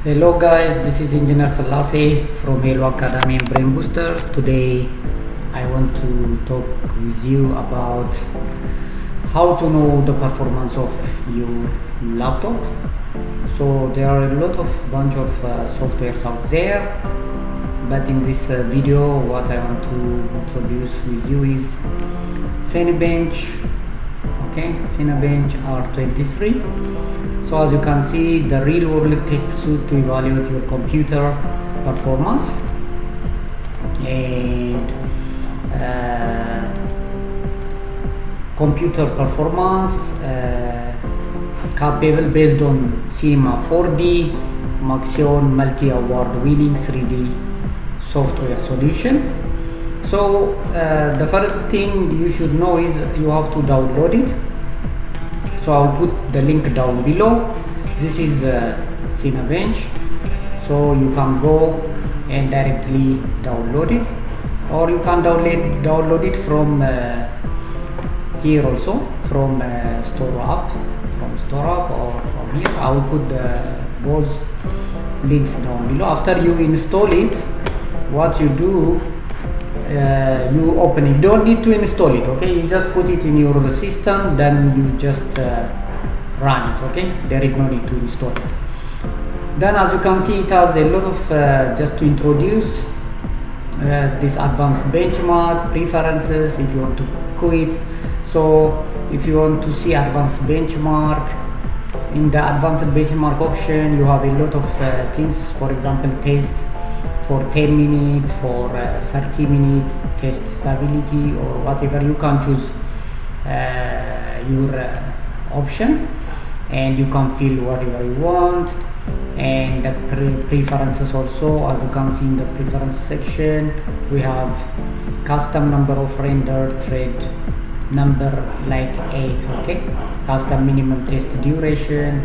Hello guys, this is Engineer Salase from Halo Academy and Brain Boosters. Today I want to talk with you about how to know the performance of your laptop. So there are a lot of bunch of softwares out there, but in this video what I want to introduce with you is Cinebench, Cinebench R23. So as you can see, the real world test suite to evaluate your computer performance and computer performance capable based on Cinema 4D, Maxion multi-award winning 3D software solution. So the first thing you should know is you have to download it. So I'll put the link down below. This is Cinebench, so you can go and directly download it, or you can download it from here also, from store app or from here. I will put both links down below. After you install it, what you do, you open it. You don't need to install it, okay? You just put it in your system, then you just run it, okay? There is no need to install it. Then as you can see, it has a lot of just to introduce this advanced benchmark preferences if you want to quit. So if you want to see advanced benchmark, in the advanced benchmark option you have a lot of things. For example, test for 10 minutes, for 30 minutes, test stability, or whatever. You can choose your option, and you can fill whatever you want. And the preferences also, as you can see in the preference section, we have custom number of render thread number like 8, okay, custom minimum test duration,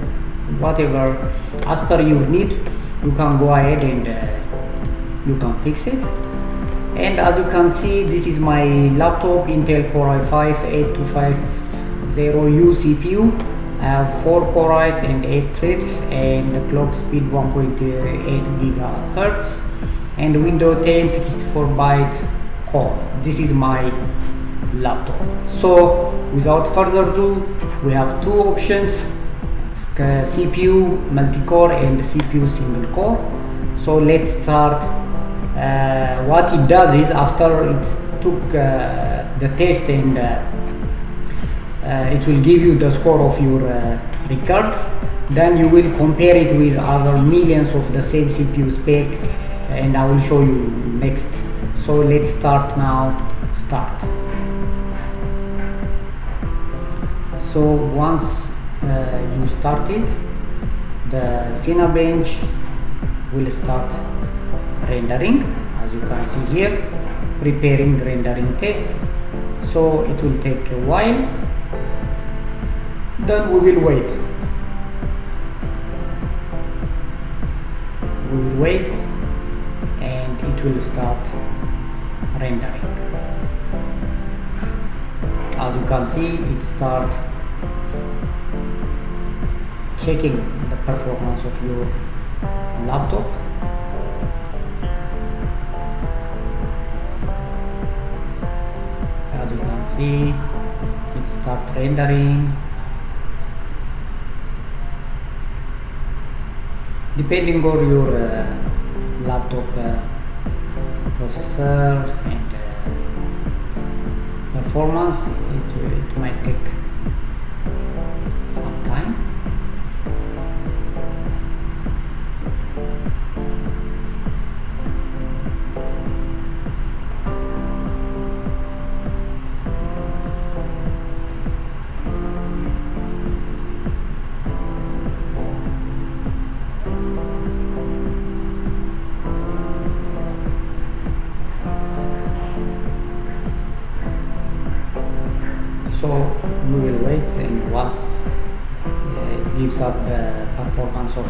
whatever as per your need. You can go ahead and you can fix it. And as you can see, this is my laptop, Intel Core i5-8250U CPU. I have 4 cores and 8 threads, and the clock speed 1.8 gigahertz, and Windows 10 64-byte core. This is my laptop. So without further ado, we have two options: CPU multi-core and CPU single core. So let's start. What it does is, after it took the test, and it will give you the score of your record, then you will compare it with other millions of the same CPU spec, and I will show you next. So let's start now. Start. So once you start it, the Cinebench will start rendering. As you can see here, preparing rendering test. So it will take a while, then we will wait. And it will start rendering. As you can see, it start checking the performance of your laptop. As you can see, it start rendering. Depending on your laptop processor and performance, it might take some time. So we will wait, and once it gives us the performance of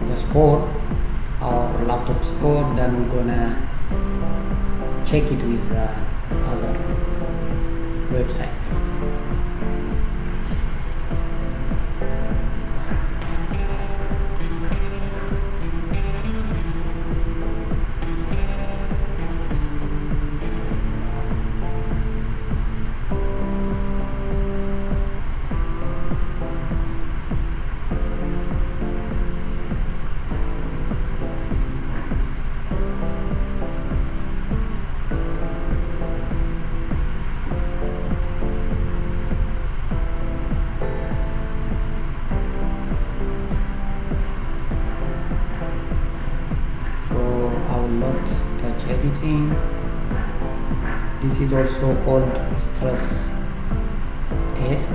the score, our laptop score, then we're gonna check it with other websites. something. This is also called stress test.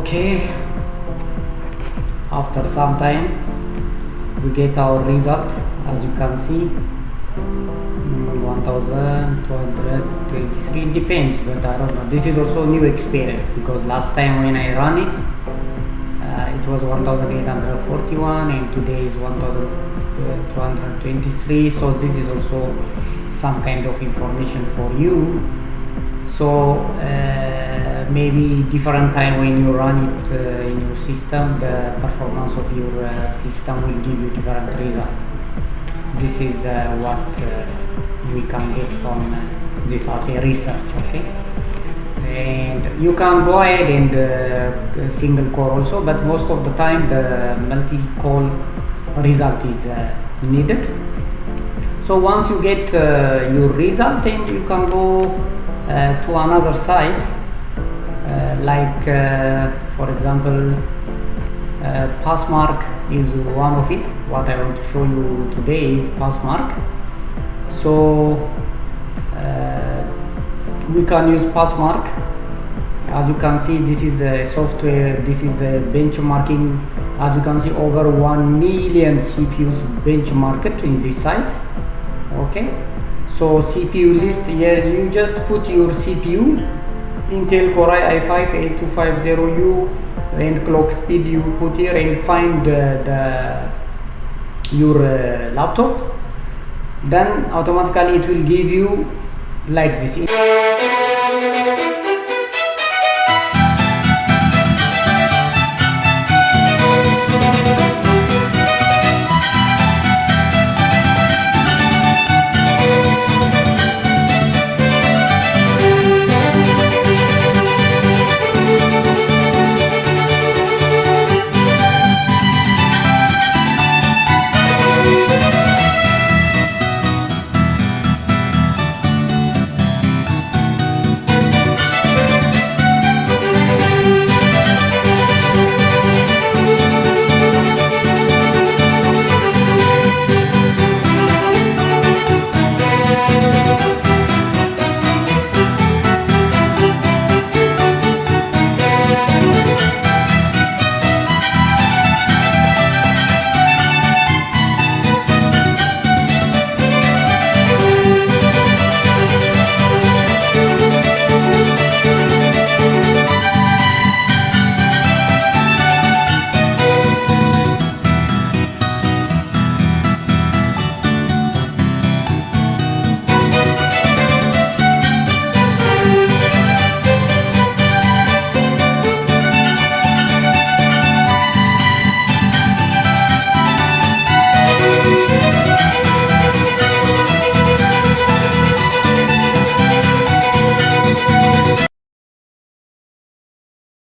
Okay, after some time we get our result. As you can see, 1223, depends, but I don't know. This is also new experience, because last time when I ran it, it was 1841 and today is 1223. So this is also some kind of information for you. So maybe different time when you run it in your system, the performance of your system will give you different result. This is what we can get from this as a research. Okay, and you can go ahead and single core also, but most of the time the multi-core result is needed. So once you get your result, then you can go to another site, like for example Passmark is one of it. What I want to show you today is Passmark. So we can use Passmark. As you can see, this is a software, this is a benchmarking. As you can see, over 1 million CPUs benchmarked in this site. Okay, so CPU list here, you just put your CPU, Intel Core i5-8250U, and clock speed you put here, and find your laptop. Then automatically it will give you like this.